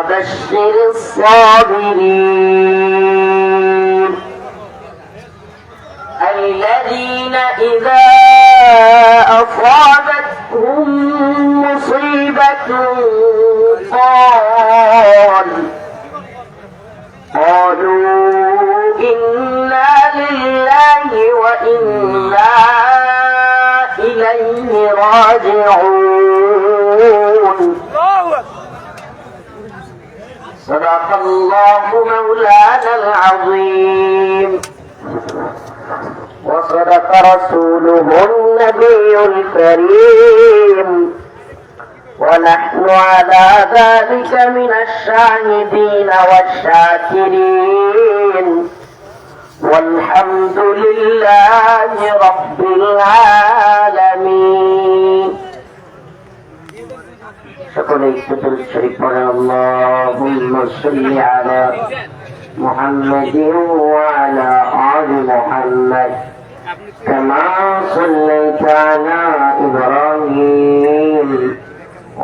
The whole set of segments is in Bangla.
وبشر الصابرين الذين إذا أصابتهم مصيبة قالوا إنا لله وإنا إليه راجعون صدق الله مولانا العظيم وصدق رسوله النبي الكريم ونحن على ذلك من الشاهدين والشاكرين والحمد لله رب العالمين সকলে একটু দরুদ শরীফ পড়েন اللهم صل على محمد وعلى آل محمد كما صليت على إبراهيم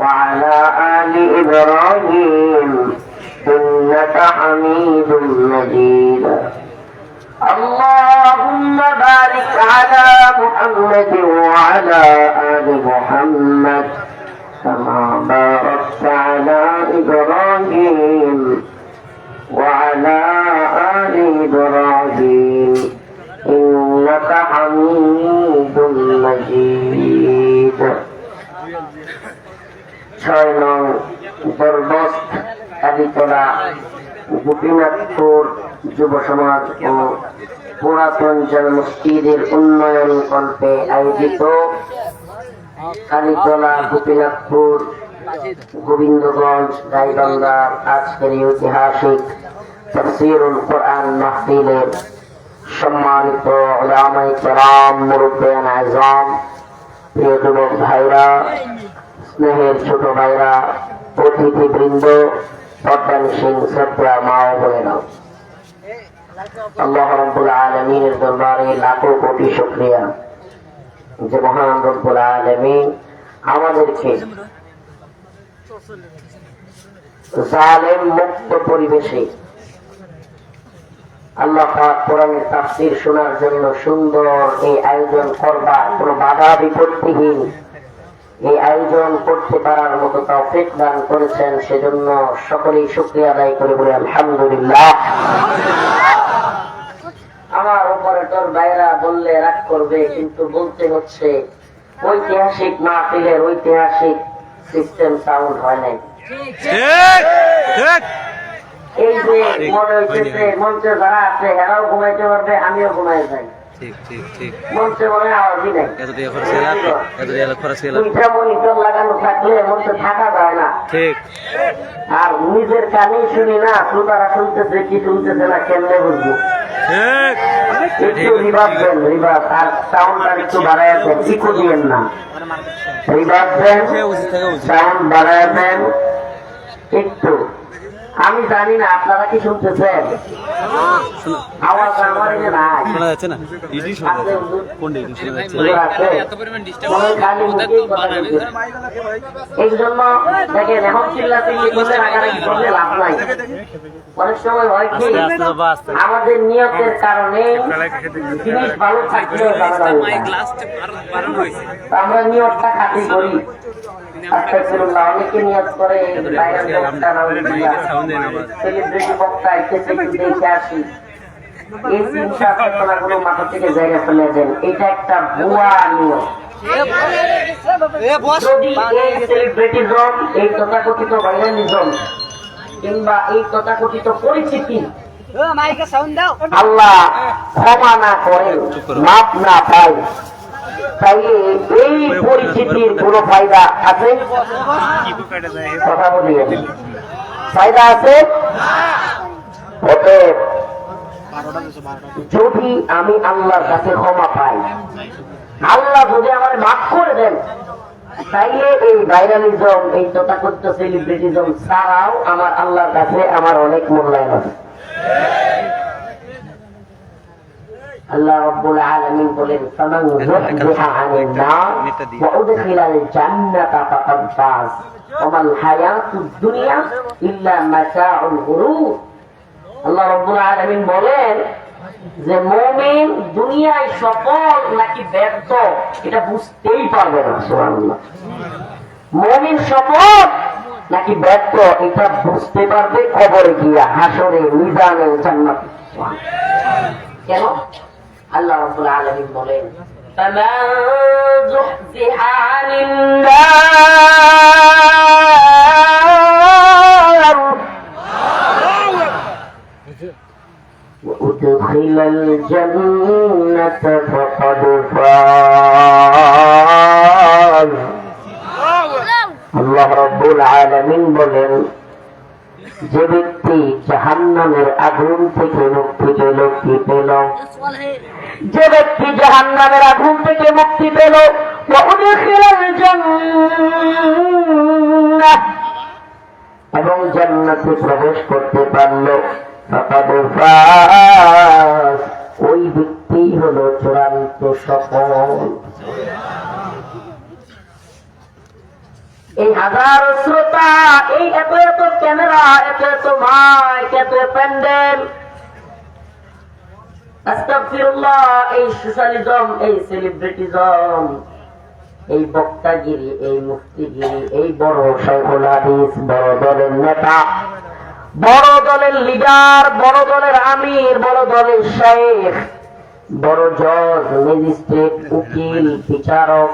وعلى آل إبراهيم إنك حميد مجيد اللهم بارك على محمد وعلى آل محمد كما باركت على إبراهيم وعلى آل إبراهيم إنك حميد مجيد ছয় নং দরবস্ত কালীতলা গোপীনাথপুর যুব সমাজ ও পুরাতন জামে মসজিদের উন্নয়ন কল্পে আয়োজিত কালীতলা গোপীনাথপুর গোবিন্দগঞ্জ গাইবান্ধার আজকের ঐতিহাসিক তাফসীরুল কোরআন মাহফিলের সম্মানিত উলামায়ে কেরাম, মুরব্বিয়ান আযম, প্রিয় যুবক ভাইরা, স্নেহের ছোট ভাইরা, অতিথিবৃন্দ, পর্দানসীন শ্রদ্ধা মা ও বোনেরা, আল্লাহ রাব্বুল আলামিনের দরবারে লাখো কোটি শুকরিয়া যে মহান রব্বুল আলামিন আমাদেরকে জালেম মুক্ত পরিবেশে আল্লাহ পাক কোরআনের তাফসীর শোনার জন্য সুন্দর এই আয়োজন করবার কোনো বাধা বিপত্তিহীন এই আয়োজন করতে পারার মতো তৌফিক দান করেছেন, সেজন্য সকলেই শুকরিয়া আদায় করে বলে আলহামদুলিল্লাহ। আমার অপারেটর ভাইরা বললে রাগ করবে, কিন্তু বলতে হচ্ছে ঐতিহাসিক মাহফিলের ঐতিহাসিক সিস্টেম সাউন্ড হয় নাই। এই যে মনে হইতেছে মঞ্চে যারা আছে এরাও ঘুমাইতে পারবে, আমিও ঘুমাই যাই, মঞ্চে মনে আওয়াজই নাই। দুইটা মনিটর লাগানো থাকলে মঞ্চে থাকা যায় না, আর নিজের কানেই শুনি না, শ্রোতারা শুনতেছে কি শুনতেছে না কেমনে বুঝবো। একটু রিভার্ব দেন, রিভার্ব আর সাউন্ডটা একটু বাড়ায় দেন, ইকো দিয়েন না, রিভার্ব দেন, সাউন্ড বাড়ায় দেন একটু। আমি জানি না আপনারা কি শুনতেছেন, আওয়াজ আমার এই নাই শোনা যাচ্ছে না, এই জন্য দেখেন এখন চিল্লাচিল্লি করলে রাগারাগি করলে লাভ নাই। অনেক সময় হয় কি আমাদের নিয়তের কারণে জিনিস ভালো থাকলে আমরা নিয়তটা খাতি করি। আস্তাগফিরুল্লাহ, অনেকে নিয়ত করে সেলিব্রিটি বক্তা দেখে আসি, এই চিন্তা চেতনাগুলো মাথা থেকে জায়গা ফেলে দেন। এটা একটা ভুয়া নিয়ম। যদি এই সেলিব্রিটিজম, এই তথাকথিত ভাইরালিজম কিংবা এই তথাকথিত পরিচিতি আল্লাহ ক্ষমা না করে, মাপ না পায়, তাইলে এই পরিচিতির কোনো ফায়দা আছে? কথা বলি, ফায়দা আছে? অতএব যদি আমি আল্লাহর কাছে ক্ষমা পাই, আল্লাহ যদি আমার মাফ করে দেন, তাইলে এই ভাইরালিজম, এই তথাকথিত সেলিব্রিটিজম ছাড়াও আমার আল্লাহর কাছে আমার অনেক মূল্যায়ন আছে। আল্লাহ রাব্বুল আলামিন বলেন ফামান যুহজিহা আনিন নার ওয়া উদখিলাল জান্নাতা ফাকাদ ফাজ ওয়া মাল হায়াতুদ দুনিয়া ইল্লা মাতাউল গুরুর। আল্লাহ রাব্বুল আলামিন বলেন যে মুমিন দুনিয়ায় সফল নাকি ব্যর্থ এটা বুঝতেই পারবে না। সুবহানাল্লাহ। মুমিন সফল নাকি ব্যর্থ এটা বুঝতে পারবে কবরে গিয়া, হাসরে, মিজানে, জান্নাতে। কেন? আল্লাহ রাব্বুল আলামিন বলেন ফামান যুহজিহা আনিন নার ওয়া উদখিলাল জান্নাতা ফাকাদ ফাজ। আল্লাহ রাব্বুল আলামিন বলেন যে ব্যক্তি জাহান্নামের আগুন থেকে মুক্তি পেল, কি পেল? যে ব্যক্তি জাহান্নামের আগুন থেকে মুক্তি পেল এবং জান্নাতে প্রবেশ করতে পারল, ওই ব্যক্তি হলো চূড়ান্ত সফল। এই হাজার শ্রোতা, এই এত এত ক্যামেরা, এত এত মাইক, এত প্যান্ডেল, আস্তাগফিরুল্লাহ, এই সোশ্যালিজম, এই সেলিব্রিটিজম, এই বক্তাগিরি, এই মুফতিগিরি, এই বড় শাইখুল হাদিস, বড় দলের নেতা, বড় দলের লিডার, বড় দলের আমির, বড় দলের শেখ, বড় জজ, ম্যাজিস্ট্রেট, উকিল, বিচারক,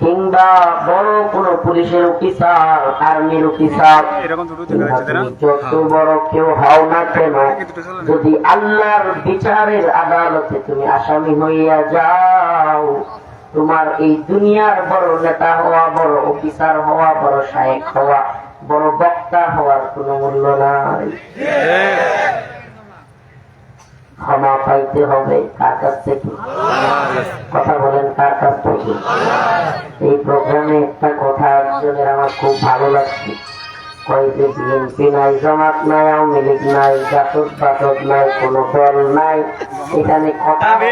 কিংবা বড় কোন পুলিশের অফিসার, আর্মির অফিসার, যত বড় কেউ হও না কেন, যদি আল্লাহর বিচারের আদালতে তুমি আসামি হইয়া যাও, তোমার এই দুনিয়ার বড় নেতা হওয়া, বড় অফিসার হওয়া, বড় শায়েখ হওয়া, বড় বক্তা হওয়ার কোন মূল্য নাই। ক্ষমা পাইতে হবে কার কাছ থেকে? কথা বলেন, কার কাছ থেকে? এই প্রোগ্রামে একটা কথা একজনের আমার খুব ভালো লাগছে, কয় যে বিএনপি নাই, জামাত নাই, আওয়ামী লীগ নাই, জাসদ বাসদ নাই, কোন দল নাই, এখানে কথা হবে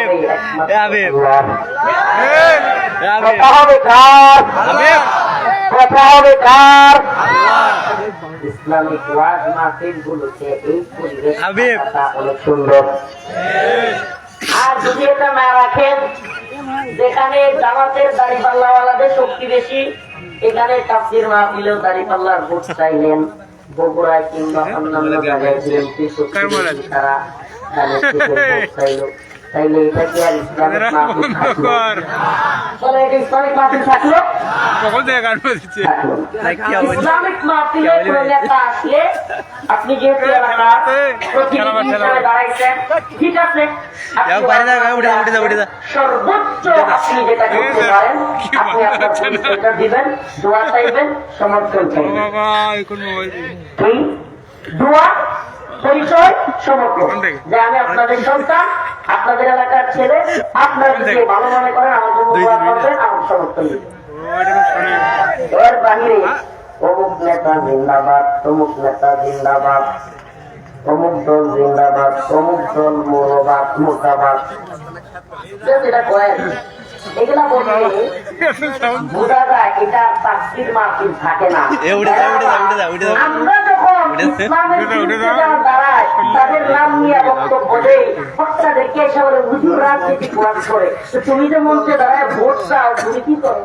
কথা হবে কার? কথা হবে কার? ইসলামিক ওয়াজ মাহফিল গুলোতে এই পরিবেশ অনেক সুন্দর। আর যদি এটা না রাখেন, যেখানে জামাতের দাড়িপাল্লাওয়ালাদের শক্তি বেশি, এখানে তাফসীর মাহফিলেও দাড়িপাল্লার ভোট চাইলেন, বগুড়ায় কিংবা অন্যান্য জায়গায় বিএনপির শক্তি বেশি, তারা ভোট চাইল, তাইলে এটা কি আর ইসলামিক মাহফিল থাকলো? বলে এটা ইসলামিক মাহফিল থাকলো? ইসলামিক মাহফিলে কোন নেতা আসলে আপনি যেহেতু এলাকার প্রতিনিধি হিসেবে দাঁড়াইছেন, ঠিক আছে, সর্বোচ্চ আপনি যেটা করতে পারেন, আপনি আপনার পরিচয়টা দিবেন, দোয়া চাইবেন, সমর্থন চাইবেন। দোয়া, পরিচয়, সমর্থন, যে আমি আপনাদের সন্তান, আপনাদের এলাকার ছেলে, আপনারা যে ভালো মনে করেন আমার জন্য দোয়া করবেন, আমার সমর্থন দিবেন। এর বাহিরে অমুক নেতা জিন্দাবাদ, তমুক নেতা জিন্দাবাদ, অমুক দল জিন্দাবাদ, অমুক দল মুর্দাবাদ, যেটা করেন, এগুলা বলতে বোঝা যায় এটা তাফসীর মাহফিল থাকে না। আমরা যখন ইসলামের বিরুদ্ধে যারা দাঁড়ায়, তাদের নাম নিয়ে বক্তব্য দেই, বক্তাদেরকে এসে বলে হুজুর রাজনীতি করে, তো তুমি যে মঞ্চে দাঁড়ায় ভোট চাও, তুমি কি করো?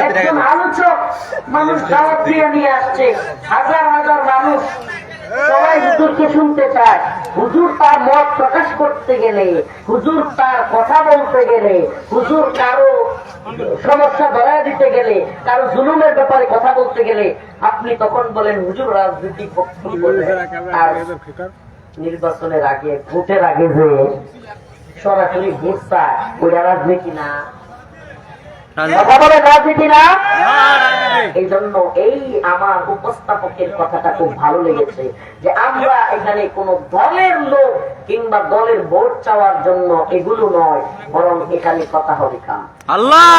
একজন আলোচক মানুষ দাওয়াত দিয়ে নিয়ে আসছে, হাজার হাজার মানুষ সবাই হুজুরকে শুনতে চায়। হুজুর তার মত প্রকাশ করতে গেলে, হুজুর তার কথা বলতে গেলে, হুজুর কারো সমস্যা ধরায় দিতে গেলে, কারো জুলুমের ব্যাপারে কথা বলতে গেলে, আপনি তখন বলেন হুজুর রাজনৈতিক বক্তব্য। আর নির্বাচনের আগে, ভোটের আগে যে সরাসরি ভোট চায়, ওইটা রাজনীতি না, কথা বলে রাজনীতি না। এই জন্য এই আমার উপস্থাপকের কথাটা খুব ভালো লেগেছে, যে আমরা এখানে কোন দলের লোক কিংবা দলের ভোট চাওয়ার জন্য এগুলো নয়, বরং এখানে কথা হবে কার? আল্লাহ।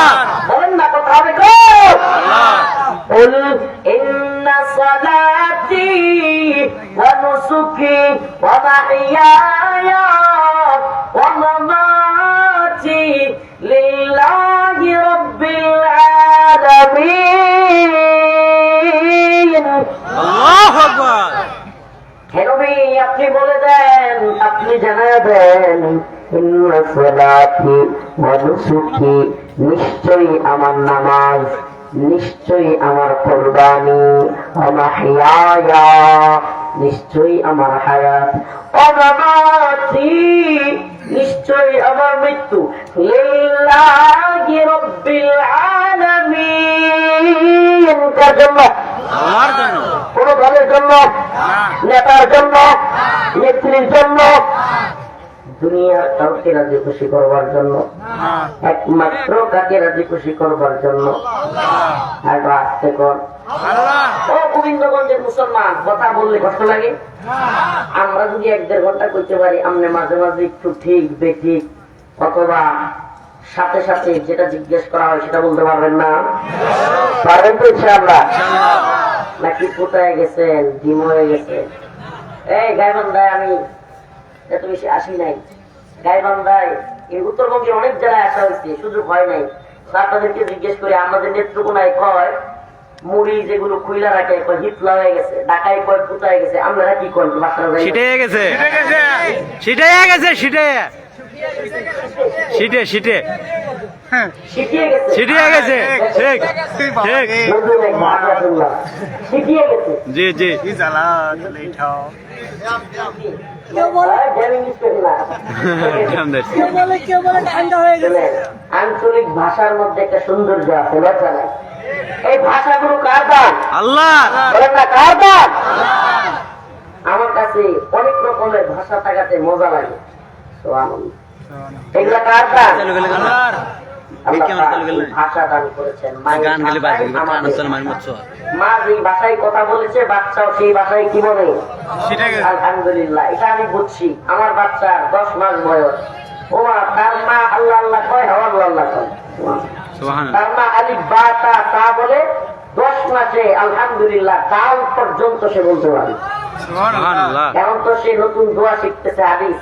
বলেন না, কথা হবে কার? আল্লাহ। কুল ইন্না সালাতি ونسكي ومحياي ومماتي لله رب العالمين الله أكبر হে নবী আপনি বলে দেন আপনি জানায় দেন ইন্না সালাতি ওয়া নুসুকি নিশ্চয়ই আমার নামাজ নিশ্চয়ই আমার কুরবানি ওয়া মাহইয়ায়া নিশ্চয়ই আমার হায়াত ওয়া মামাতি নিশ্চয়ই আমার মৃত্যু লিল্লাহি রাব্বিল আলামিন কার জন্য আল্লাহর জন্য কোন দলের জন্য নেতার জন্য নেত্রীর জন্য দুনিয়ার কাউকে রাজি খুশি করবার জন্য একমাত্র কাকে রাজি খুশি করবার জন্য আর আসতে কর ও গোবিন্দগঞ্জের মুসলমান কথা বললে কষ্ট লাগে আমরা যদি 1-1.5 ঘন্টা করতে পারি আপনি মাঝে মাঝে একটু ঠিক বেঠিক অথবা সাথে সাথে যেটা জিজ্ঞেস করা হয় সেটা বলতে পারবেন না পারবেন তো ইনশাআল্লাহ নাকি কোথায় গেছেন ডিম হয়ে গেছে এই গাইবান্ধায় আমি এত বেশি আসি নাই গাইবান্ধায় এই উত্তরবঙ্গের অনেক জেলায় আসা হয়েছে সুযোগ হয় নাই আপনাদেরকে জিজ্ঞেস করে আমাদের নেত্রকোনায় কয় মুড়ি যেগুলো খুইলা রাখে কয় হিটলা হয়ে গেছে ঢাকায় কয় পুতায় গেছে আপনারা কি করেন বাচ্চারা সেটাই গেছে সেটাই গেছে সেটাই শীতে শীতে শিখিয়ে গেছে ঠিক ঠিক শিখিয়ে গেছে জি জি আঞ্চলিক ভাষার মধ্যে একটা সৌন্দর্য আছে লজ্জা নাই এই ভাষাগুলো কার দান আল্লাহ বলেন না কার দান আমার কাছে অনেক রকমের ভাষা থাকাতে মজা লাগে তো আনন্দ এগুলা কার দান ভাষা দান করেছেন মা যেই ভাষায় কথা বলেছে বাচ্চাও সেই ভাষায় কি বলে আলহামদুলিল্লাহ এটা আমি বুঝছি আমার বাচ্চার 10 মাস বয়স ও মা তার মা আল্লাহ আল্লাহ কয় হাওয়া আল্লাহ কয় তার মা আলিফ বা তা বলে 10 মাসে আলহামদুলিল্লাহ কাল পর্যন্ত সে বলতে পারে এখন তো সে নতুন দোয়া শিখতেছে হাদিস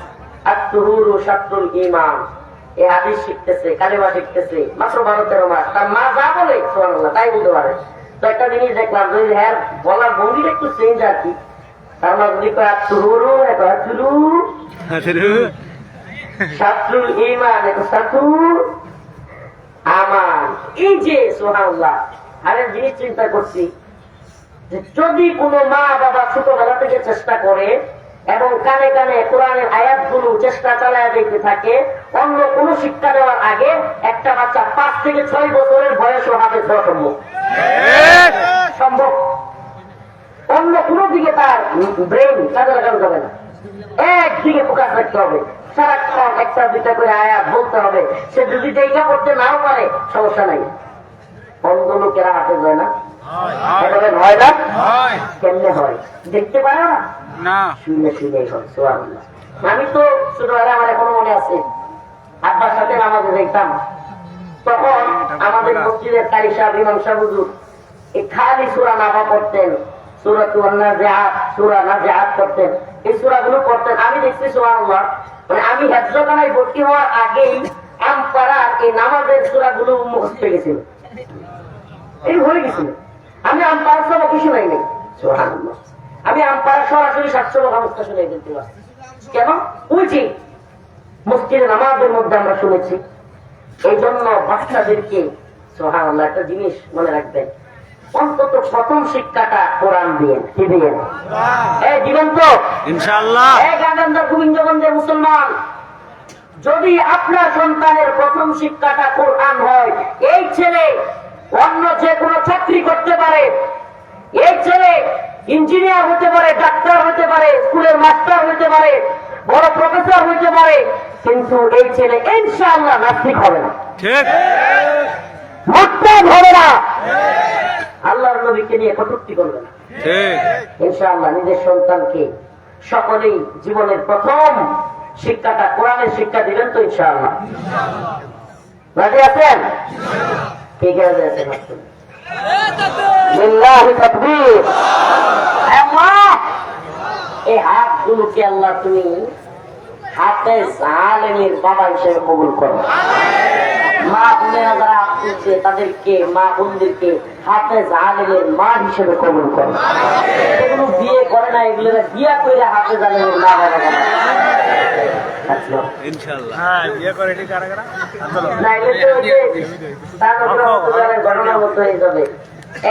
আত-তুহুরু শাত্রুল ঈমান এই হাদিস শিখতেছে কালেমা শিখতেছে মাত্র 12-13 মাস তার মা যা বলে সুবহানাল্লাহ তাই বলতে পারে তো একটা জিনিস দেখলাম যদি হ্যাঁ বলার ভঙ্গিটা একটু চেঞ্জ আর কি তার মা যদি কয় আত-তুহুরু শাত্রুল ঈমান আমান এই যে সুবহানাল্লাহ আরে জিনিস চিন্তা করছি যে যদি কোনো মা বাবা ছোটবেলা থেকে চেষ্টা করে এবং কানে কানে কোরআনের আয়াতগুলো চেষ্টা চালায় দেখতে থাকে অন্য কোন শিক্ষা দেওয়ার আগে একটা বাচ্চা 5 থেকে 6 বছরের বয়সও হাফেজ হওয়া সম্ভব অন্য কোনো দিকে তার ব্রেন কাজে লাগানো যাবে না একদিকে ফোকাস রাখতে হবে সারাক্ষণ একটা দুইটা করে আয়াত বলতে হবে সে যদি দেখা করতে নাও পারে সমস্যা নাই অন্ধ লোকেরা হাফেজ হয় না হয় না কেমনে হয় দেখতে পারে না শুনে শুনেই হয় সুবহানাল্লাহ আমি তো ছোটবেলা আমার এখনো মনে আছে আব্বার সাথে নামাজে দেখতাম তখন আমাদের মসজিদের কারি সাহেব ইমাম সাহেব হুজুর এই খালি সূরা নাবা পড়তেন সূরাতুন নাজিআত সূরা নাজিআত পড়তেন এই সূরাগুলো পড়তেন আমি দেখছি সুবহানাল্লাহ মানে আমি হেফজখানায় ভর্তি হওয়ার আগেই আমপাড়া এই নামাজের সূরাগুলো মুখস্থ হয়ে গেছিল এই হয়ে গেছিল আমি আমপাড়া সব কিছু নাই নাই সুবহানাল্লাহ আমি আমপাড়া সরাসরি 700 লোক মুখস্থ শুনে দিতে পারছি কেন ওই যে মসজিদে নামাজের মধ্যে আমরা শুনেছি এই জন্য বাচ্চাদেরকে সুবহানাল্লাহ একটা জিনিস মনে রাখবেন অন্তত প্রথম শিক্ষাটা কোরআন দিয়ে কি দিয়ে দিবেন তো ইনশাআল্লাহ গান্ধার গোবিন্দগঞ্জের মুসলমান যদি আপনার সন্তানের প্রথম শিক্ষাটা কোরআন হয় এই ছেলে অন্য যে কোনো চাকরি করতে পারে এই ছেলে ইঞ্জিনিয়ার হতে পারে ডাক্তার হতে পারে স্কুলের মাস্টার হতে পারে বড় প্রফেসর হতে পারে কিন্তু এই ছেলে ইনশাআল্লাহ নাস্তিক হবে না ঠিক মোটেই হবে না আল্লাহর নবীকে নিয়ে কটূক্তি করবে না ইনশাআল্লাহ নিজের সন্তানকে সকলেই জীবনের প্রথম শিক্ষাটা কোরআনের শিক্ষা দিবেন তো ইনশাআল্লাহ রাজি আছেন ঠিক আছে লিল্লাহি তাকবীর আল্লাহ এই হাতগুলোকে আল্লাহ তুমি হাফেজ আলেমের বাবা হিসেবে কবুল করো। মা বোনেরা যারা হাত তুলছে তাদেরকে, মা বোনদেরকে হাফেজ আলেমের মা হিসেবে কবুল করো। এগুলো বিয়ে করে না, এগুলো বিয়া করে হাফেজ আলেমের মা বাবা ঘটনার মতো হয়ে যাবে।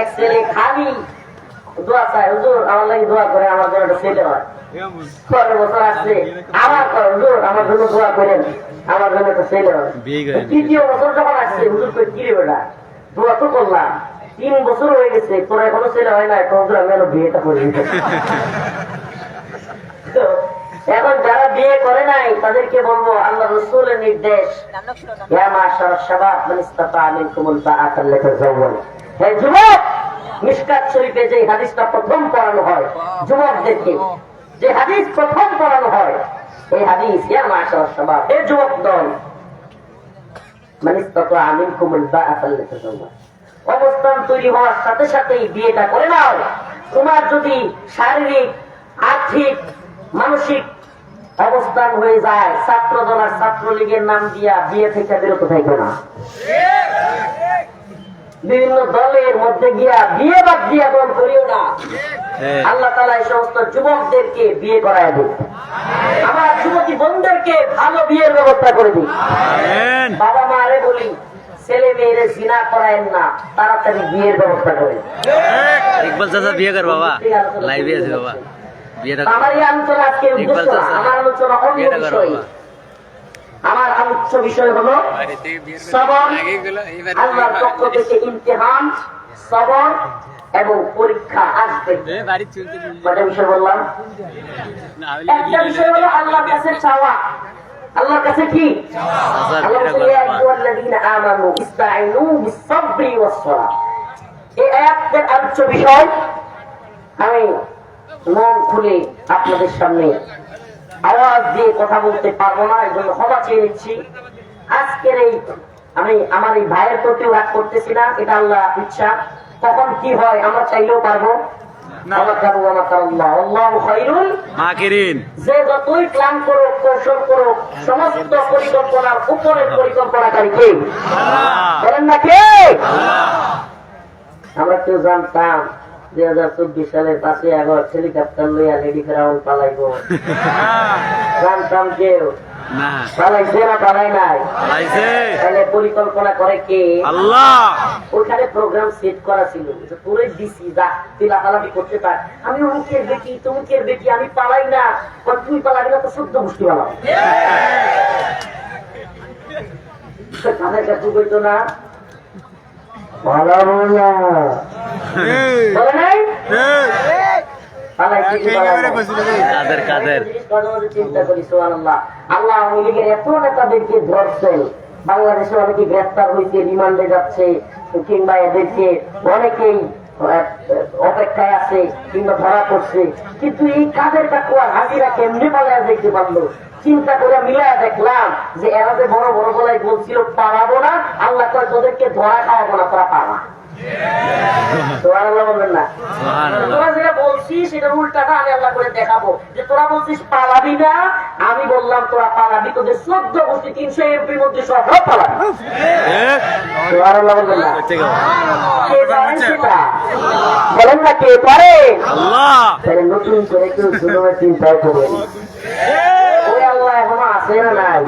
এক ছেলে খালি দোয়া চায়, হুজুর আমার লাগে দোয়া করে আমার জন্য একটা ছেলে হয়। পরের বছর আসছে আবার হুজুর আমার জন্য দোয়া করেন আমার জন্য একটা ছেলে হয়। তৃতীয় বছর যখন আসছে হুজুর কই কি রে বেটা দোয়া তো করলাম, 3 বছর হয়ে গেছে তোর এখনো ছেলে হয় না, এখন হুজুর আমি আরো বিয়েটা করে দিতে। এখন যারা বিয়ে করে নাই তাদেরকে বলবো আল্লাহ রাসূলের নির্দেশ, ইয়া মাশাআর শাবাব মান ইসতাতা মিনকুমুল বাআতা লিতাযাওয়াজ। হে যুবক, মিশকাত শরীফে যে হাদিসটা প্রথম পড়ানো হয় যুবকদেরকে, যে হাদিস প্রথম পড়ানো হয় এই হাদিস, ইয়া মাশাআর শাবাব, হে যুবক দল, মান ইসতাতা মিনকুমুল বাআতা লিতাযাওয়াজ। অবস্থান তৈরি হওয়ার সাথে সাথেই বিয়েটা করে নাও। তোমার যদি শারীরিক, আর্থিক, মানসিক অবস্থান হয়ে যায়, ছাত্র দল আর ছাত্রলীগের নাম দিয়া বিয়ে থেকে বিরত থাকবে না। বিভিন্ন দলের মধ্যে গিয়া বিয়ে বাদ দিয়া দল করিও না। আল্লাহ তাআলা এই সমস্ত যুবকদেরকে বিয়ে করায় দিন। আমার যুবতী বোনদেরকে ভালো বিয়ের ব্যবস্থা করে দিন। বাবা মারে বলি ছেলে মেয়েরে জিনা করায়েন না, তাড়াতাড়ি বিয়ের ব্যবস্থা করেন। ইকবাল চাচা বিয়ে কর বাবা, লাইভে আছে বাবা। আমার এই আলোচনা আজকে উদ্দেশ্য না, আমার আলোচনা অন্য বিষয়। আমার আলোচ্য বিষয় হলো সবর, আল্লাহর পক্ষ থেকে ইমতিহান, সবর এবং পরীক্ষা আসবে। কয়টা বিষয় বললাম? একটা বিষয় হলো আল্লাহর কাছে চাওয়া। আল্লাহর কাছে কি? আল্লাহ বলেন ইয়া আইয়ুহাল্লাযীনা আমানু ইসতাঈনু বিস-সাবরি ওয়াস-সালাহ। এই আয়াতের আলোচ্য বিষয় আমি মন খুলে আপনাদের সামনে আওয়াজ দিয়ে কথা বলতে পারবো না, এই জন্য ক্ষমা চেয়ে নিচ্ছি। আজকের এই আমি আমার এই ভাইয়ের প্রতিও রাগ করতেছি না, এটা আল্লাহ ইচ্ছা। তখন কি হয় আমরা চাইলেও পারবো না। যে যতই প্ল্যান করুক, কৌশল করুক, সমস্ত পরিকল্পনার উপরের পরিকল্পনাকারী কে? বলেন না কে? আমরা কেউ জানতাম 2024 সালের 5 আগস্ট হেলিকপ্টার লইয়া লেডি ফেরাউন পালাইব? জানতাম কেউ? পালাইছে না পালাই নাই? তাহলে পরিকল্পনা করে কে? আল্লাহ। ওইখানে প্রোগ্রাম সেট করা ছিল, পুরো দিছি যা তুই লাফালাফি করতে পার, আমি অমুকের বেটি তমুকের বেটি, আমি পালাই না, তুই পালাবি না তো শুদ্ধ মুষ্টি পালাও। কানের কাছে বইতো না বাংলাদেশে অনেকে গ্রেফতার হয়েছে, রিমান্ডে যাচ্ছে, কিংবা এদেরকে অনেকেই অপেক্ষায় আছে কিংবা ধরা করছে। কিন্তু এই কাদের কাকুয়া হাজিরা কেমনি পালায় দেখতে পারলো? চিন্তা করে মিলায় দেখলাম যে এরা যে বড় বড় গলায় বলছিল পালাবো না, আল্লাহ কয় তোদেরকে ধরা খাওয়াবো না, তোরা পালা। বলবেন না? তোরা যেটা বলছিস সেটা উল্টাটা আমি আল্লাহ করে দেখাবো যে তোরা বলছিস পালাবি না, আমি বললাম তোরা পালাবি, তোদের 14 গোষ্ঠী 300 এমপির মধ্যে সব পালাবি। বলবেন না? কে পারেন সেটা বলেন না, কে পারে? তাহলে নতুন করে কেউ জুলুমের চিন্তায় করবেন। ওই আল্লাহ এখনো আছে না নাই?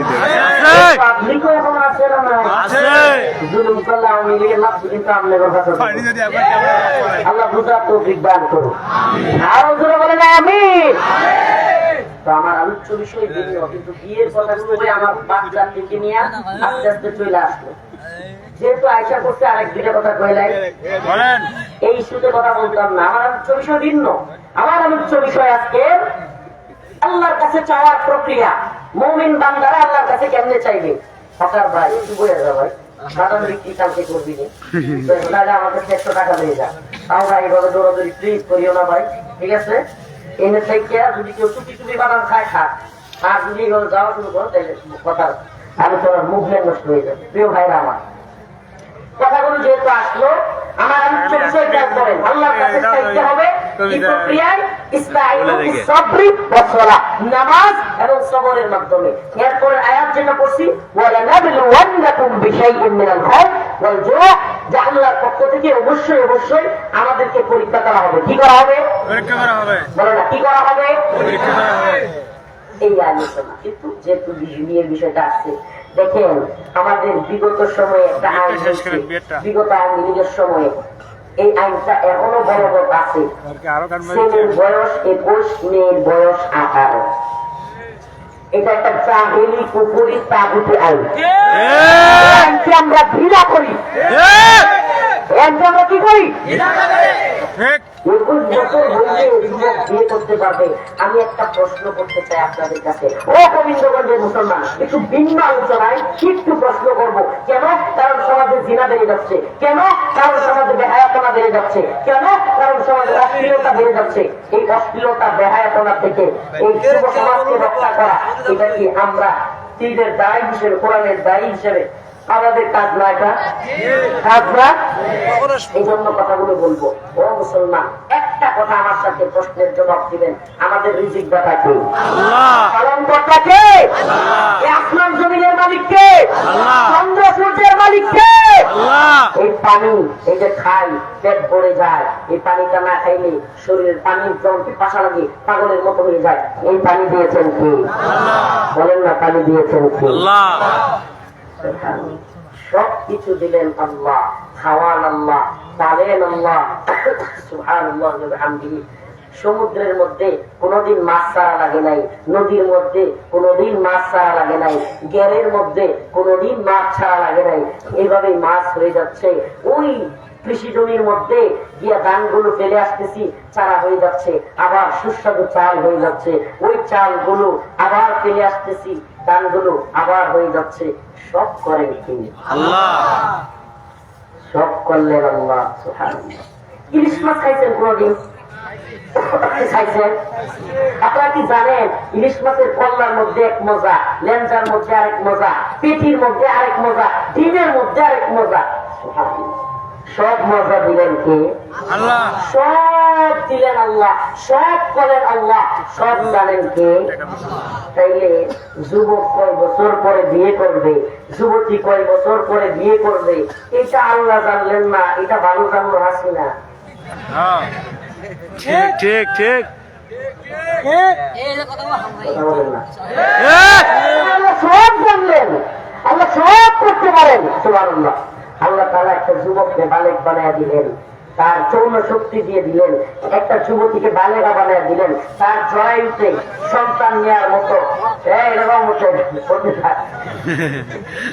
পাবলিকও এখনো আছে না নাই? জুলুম করলে আওয়ামী লীগের লাভ কিন্তু আপনাদের কাছে আল্লাহ বুঝার তৌফিক দান করুন। আরো জোরে বলেন আমিন। তো আমার আলোচ্য বিষয় ভিন্ন, কিন্তু বিয়ের কথাগুলো আমার বাচ্চা থেকে নিয়ে আস্তে আস্তে চলে আসলো। যেহেতু আয়সা করতে আরেক দুইটা কথা কইলাই, এই ইস্যুতে কথা বলতাম না। আমার আলোচ্য বিষয় ভিন্ন। আমার আলোচ্য বিষয় আজকে আল্লাহর কাছে চাওয়ার প্রক্রিয়া। মুমিন বান্দারা আল্লাহর কাছে কেমনে চাইবে? হকার ভাই একটু বলে যা ভাই, বাদাম বিক্রি কালকে করবি না, তাহলে আমার কাছে 100 টাকা দিয়ে যা। তাও ভাই এভাবে দৌড়াদৌড়ি প্লিজ করিও না ভাই, ঠিক আছে? এনে থেকে যদি কেউ চুপি চুপি বাদাম খায় খাক, আর যদি এভাবে যাওয়া শুরু করো তাহলে কথা আলোচনার মুভমেন্ট নষ্ট হয়ে যাবে। প্রিয় ভাইরা আমার, কথাগুলো যেহেতু আসলো, আমার আলোচ্য বিষয় খেয়াল করেন। আল্লাহর কাছে চাইতে হবে কি প্রক্রিয়ায়? নামাজ এবং সবরের মাধ্যমে। এরপরে আয়াত যেটা পড়ছি, ওয়ালানাবলুওয়ান্নাকুম বিশাইইন মিনাল খাউফ ওয়াল জুউ, যে আল্লাহর পক্ষ থেকে অবশ্যই অবশ্যই আমাদেরকে পরীক্ষা করা হবে। কি করা হবে? পরীক্ষা করা হবে। বলো না, কি করা হবে? পরীক্ষা করা হবে। এই আলোচনা কিন্তু যেহেতু বিয়ের বিষয়টা আসছে, দেখেন আমাদের বিগত সময়ে একটা আইন হয়েছে, বিগত আওয়ামী লীগের সময়ে এই আইনটা এখনো বড় বড় আছে। ছেলের বয়স 21, মেয়ের বয়স 18। এটা একটা জাহেলি কুফরি তাগুতি আইন। আইনকে আমরা ঘৃণা করি। আমরা কি করি? 21 বছর হইলে যুবক বিয়ে করতে পারবে। আমি একটা প্রশ্ন করতে চাই আপনাদের কাছে, ও গোবিন্দগঞ্জের মুসলমান, একটু ভিন্ন আলোচনায় একটু প্রশ্ন করব। কেন? কারণ সমাজে জিনা বেড়ে যাচ্ছে। কেন? কারণ সমাজে বেহায়াপনা বেড়ে যাচ্ছে। কেন? কারণ সমাজে অশ্লীলতা বেড়ে যাচ্ছে। এই অশ্লীলতা বেহায়াপনা থেকে এই যুব সমাজকে রক্ষা করা, এটা কি আমরা তীরের দায়ী হিসেবে, কোরআনের দায়ী হিসেবে আমাদের কাজ না? এটা কাজ না? এই জন্য কথাগুলো বলবো। ও মুসলমান, একটা কথা আমার সাথে প্রশ্নের জবাব দিবেন, আমাদের রিজিক দাতা কে? পালন কর্তা কে? আসমান জমিনের মালিক কে? চন্দ্র সূর্যের মালিক কে? এই পানি, এই যে খাই পেট ভরে যায়, এই পানিটা না খাইলে শরীরের পানির জমতে পাশা লাগে, পাগলের মতো হয়ে যায়। এই পানি দিয়েছেন কি? বলেন না, পানি দিয়েছেন কি? সবকিছু দিলেন আল্লাহ, খাওয়ান আল্লাহ, পালেন আল্লাহ। সুবহানাল্লাহ ওয়া বিহামদিহি। সমুদ্রের মধ্যে কোনদিন মাছ ছাড়া লাগে নাই, নদীর মধ্যে কোনদিন মাছ ছাড়া লাগে নাই, গেরের মধ্যে কোনদিন মাছ ছাড়া লাগে নাই। এইভাবেই মাছ হয়ে যাচ্ছে। ওই কৃষি জমির মধ্যে গিয়া ধানগুলো ফেলে আসতেছি, চারা হয়ে যাচ্ছে, আবার সুস্বাদু চাল হয়ে যাচ্ছে। ওই চালগুলো আবার ফেলে আসতেছি, ধানগুলো আবার হয়ে যাচ্ছে। সব করেন কি? আল্লাহ। সব করলেন আল্লাহ। সুবহানাল্লাহ। ইলিশ মাছ খাইছেন কোনদিন? খাইছেন? আপনারা কি জানেন ইলিশ মাছের কল্লার মধ্যে এক মজা, লেঞ্জার মধ্যে আরেক মজা, পেটির মধ্যে আরেক মজা, ডিমের মধ্যে আরেক মজা। সব মজা দিলেন কে? আল্লাহ। সব দিলেন আল্লাহ, সব করেন আল্লাহ, সব জানেন কে? তাইলে যুবক কয় বছর পরে বিয়ে করবে, যুবতী কয় বছর পরে বিয়ে করবে, এটা আল্লাহ জানলেন না, এটা ভালো জানলো হাসিনা। ঠিক ঠিক ঠিক। আল্লাহ সব জানলেন, আল্লাহ সব করতে পারেন। সুবহানাল্লাহ। আল্লাহ তাআলা একটা যুবককে বালেক বানায় দিলেন, তার যৌন শক্তি দিয়ে দিলেন। একটা যুবতীকে বালেগা বানায় দিলেন, তার জরায়ুতে সন্তান নেওয়ার মতো এরকম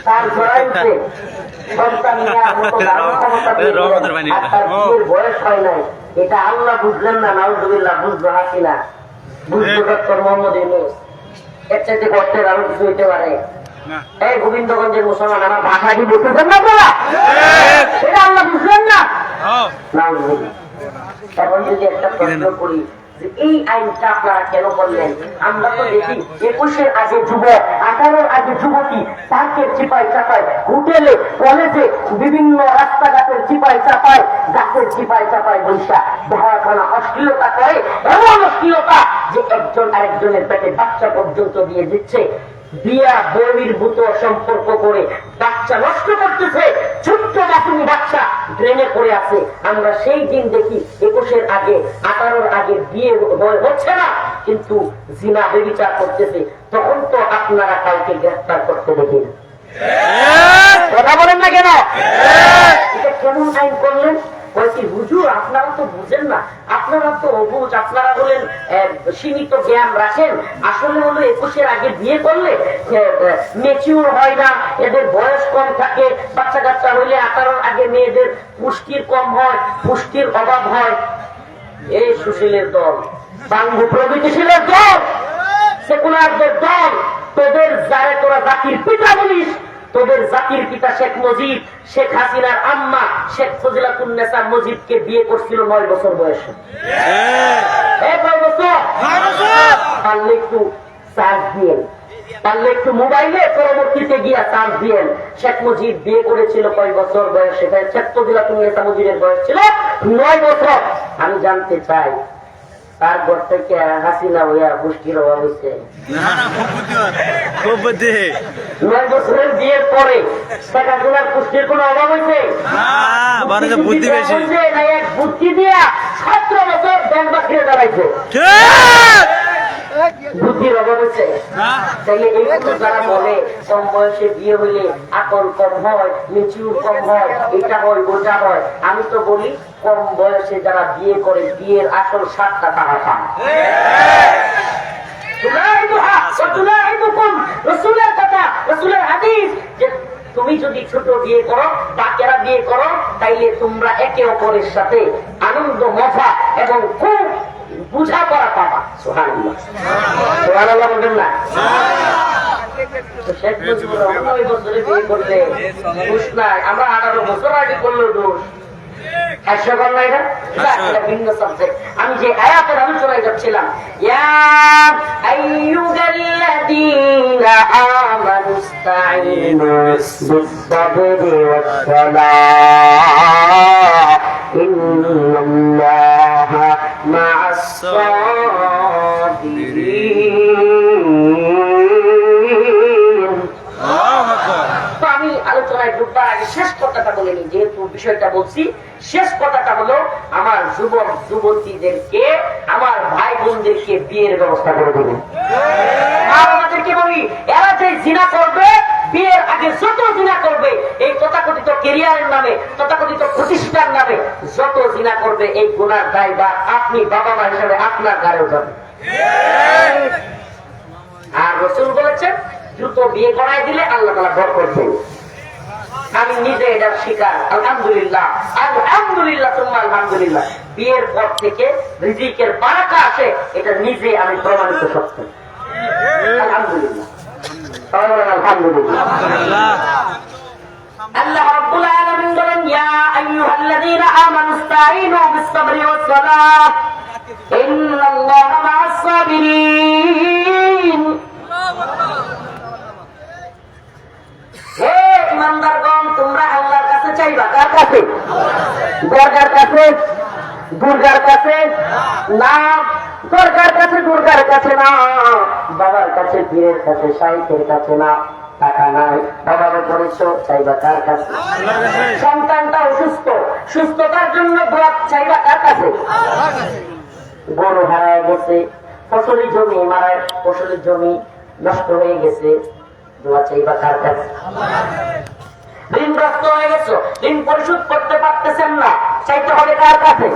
তার জরায়ুতে সন্তান নেওয়ার মতো ক্ষমতা দিয়ে দিলেন। আর তার বিয়ের বয়স হয় নাই। এটা আল্লাহ বুঝলেন না, নাউজুবিল্লাহ বুঝলো হাসিনা, বুঝলো ডক্টর মোহাম্মদ ইউনূস। এর চাইতে কষ্টের আরো কিছু হইতে পারে? এই গোবিন্দগঞ্জের মুসলমান, আমার ভাষা কি বুঝতেছেন না? এটা আল্লাহ বুঝলেন না। এখন যদি একটা প্রশ্ন করি, এই আইনটা আপনারা কেন করলেন? আমরা তো দেখি 21-এর আগে যুবক, 18-র আগে যুবতী পার্কের চিপায় চাপায়, হোটেলে, কলেজে, বিভিন্ন রাস্তাঘাটের চিপায় চাপায়, গাছের চিপায় চাপায় বৈশা দেখাখানা অশ্লীলতা করে। এমন অশ্লীলতা যে একজন আরেকজনের পেটে বাচ্চা পর্যন্ত দিয়ে দিচ্ছে। বিয়া বহির্ভূত সম্পর্ক করে বাচ্চা নষ্ট করতেছে, ছোট্ট বাতুনি বাচ্চা ড্রেনে পড়ে আছে। আমরা সেই দিন দেখি 21-এর আগে, 18-র আগে বিয়ে হচ্ছে না, কিন্তু জিনা বেবিচার করতেছে। তখন তো আপনারা কাউকে গ্রেফতার করতে দেখেন। কথা বলেন না কেন? এটা কেমন আইন করলেন? বলছি হুজুর আপনারা তো বুঝেন না, আপনারা তো অবুঝ, আপনারা বলেন সীমিত জ্ঞান রাখেন। আসলে হলো 21-এর আগে বিয়ে করলে ম্যাচিউর হয় না, এদের বয়স কম থাকে। বাচ্চা কাচ্চা হইলে 18-র আগে মেয়েদের পুষ্টির কম হয়, পুষ্টির অভাব হয়। এই সুশীলের দল, বাঙ্গু প্রগতিশীলের দল, সেকুলারদের দল, তোদের যারে তোরা জাতির পিতা বলিস, তোদের জাতির পিতা শেখ মুজিব, শেখ হাসিনার আম্মা শেখ ফজিলাতুন্নেসা মুজিবকে বিয়ে করছিল 9 বছর বয়সে। 9 বছর। পারলে একটু চার্জ দিয়েন, পারলে একটু মোবাইলে পরবর্তীতে গিয়া চার্জ দিয়েন। শেখ মুজিব বিয়ে করেছিল কয় বছর বয়সে? শেখ ফজিলাতুন্নেসা মুজিবের বয়স ছিল 9 বছর। আমি জানতে চাই তার ঘর থেকে হাসিনা হইয়া পুষ্টির অভাব হয়েছে। খুব বুদ্ধি। 9 বছরের বিয়ের পরে শেখ হাসিনার পুষ্টির কোনো অভাব হয়েছে? বরং বুদ্ধি বেশি। না, এক বুদ্ধি দিয়া 17 বছর ব্যাংক বাকিয়ে দাঁড়াইছে। বুদ্ধির অভাব হয়েছে। তাইলে এই কথা যারা বলে কম বয়সে বিয়ে হইলে আকল কম হয়, মেচিউর কম হয়, এটা হয় ওটা হয়, আমি তো বলি কম বয়সে যারা বিয়ে করে বিয়ের আসল স্বাদটা তারা পায়। রসুলের কথা, রসুলের হাদিস যে তুমি যদি ছোট বিয়ে করো, বাচ্চারা বিয়ে করো, তাইলে তোমরা একে অপরের সাথে আনন্দ মজা এবং খুব বুঝাপড়া পাবা। সুবহানাল্লাহ, সুবহানাল্লাহ বলবেন না? শেখ মুজিবুর রহমান 9 বছরে বিয়ে করলে দোষ নাই, আমরা 18 বছর আগে করলেও দোষ। হাস্যকর না এটা? এটা ভিন্ন সাবজেক্ট। আমি যে আয়াতের আলোচনায় যাচ্ছিলাম, ইয়া আইয়ুহাল্লাযীনা আমানুস্তাঈনু বিস-সাবরি ওয়াস-সালাহ ইন্নাল্লাহা মা'আস-সাবিরিন। আমি আলোচনায় ঢুকবার আগে শেষ কথাটা বলে নি, যেহেতু বিষয়টা বলছি। শেষ কথাটা হলো আমার যুবক যুবতীদেরকে, আমার ভাই বোনদেরকে বিয়ের ব্যবস্থা করে দেবেন। মা বাবাদেরকে বলি, এরা যে জিনা করবে, বিয়ের আগে যত জিনা করবে, এই তথাকথিত ক্যারিয়ারের নামে, তথাকথিত প্রতিষ্ঠার নামে যত জিনা করবে, এই গুনার দায়ভার আপনি বাবা মা হিসেবে আপনার ঘাড়েও যাবে। আর রাসূল বলেছেন, দ্রুত বিয়ে করাই দিলে আল্লাহ তাআলা বরকত দেন। আমি নিজে এটার শিকার, আলহামদুলিল্লাহ, আলহামদুলিল্লাহ, সুম্মা আলহামদুলিল্লাহ। বিয়ের পর থেকে রিজিকের বারাকা আসে, এটা নিজে আমি প্রমাণিত সত্য। আলহামদুলিল্লাহ, আলহামদুলিল্লাহ। আল্লাহ রাব্বুল আলামিন বলেন, ইয়া আইয়ুহাল্লাযীনা আমানুস্তাঈনু বিস-সাবরি ওয়াস-সালাহ ইন্নাল্লাহা মা'আস-সাবিরিন। হে ইমানদারগণ, তোমরা আল্লাহর কাছে চাইবা। কার কাছে? দুর্গার কাছে? দুর্গার কাছে না, দুর্গার কাছে, দুর্গার কাছে না, বাবার কাছে, পীরের কাছে, শাইখের কাছে না। টাকা নাই, বাবাকে করেছ, চাইবা কার কাছে? সন্তানটা অসুস্থ, সুস্থতার জন্য দোয়া চাইবা কার কাছে? গরু হারায় গেছে, ফসলি জমি মারায়, ফসলি জমি নষ্ট হয়ে গেছে, দোয়া চাইবা কার কাছে? ঋণগ্রস্ত হয়ে গেছো, ঋণ পরিশোধ করতে পারতেছেন না, চাইতে হবে কার কাছে?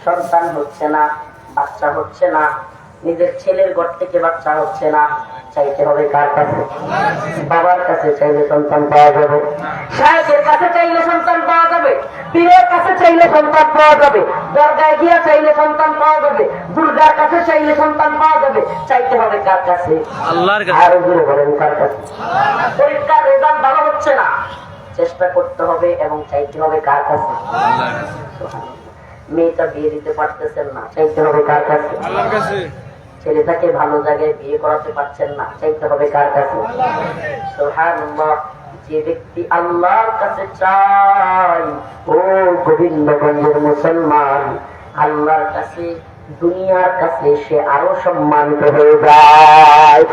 সন্তান হচ্ছে না, বাচ্চা হচ্ছে না, নিজের ছেলের ঘর থেকে বাচ্চা হচ্ছে না, চাইতে হবে কার কাছে? বাবার কাছে চাইলে সন্তান পাওয়া যাবে, শায়েখের কাছে চাইলে সন্তান পাওয়া যাবে, পীরের কাছে চাইলে সন্তান পাওয়া যাবে, দরগায় গিয়া চাইলে সন্তান পাওয়া যাবে, দুর্গার কাছে চাইলে সন্তান পাওয়া যাবে, চাইতে হবে কার কাছে? আল্লাহর কাছে। আরো জোরে বলেন, কার কাছে? পরীক্ষার রেজাল্ট ভালো হচ্ছে না, চেষ্টা করতে হবে এবং চাইতে হবে কার কাছে? আল্লাহর কাছে। মেয়েটা বিয়ে দিতে পারতেছেন না, চাইতে হবে কার কাছে? আল্লাহর কাছে। ছেলেটাকে ভালো জায়গায় বিয়ে করাতে পারছেন না, চাইতে হবে কার কাছে? সুবহানাল্লাহ। যে ব্যক্তি আল্লাহর কাছে চায়, ও গোবিন্দগঞ্জের মুসলমান, আল্লাহর কাছে, দুনিয়ার কাছে সে আরো সম্মানিত হয়ে যায়।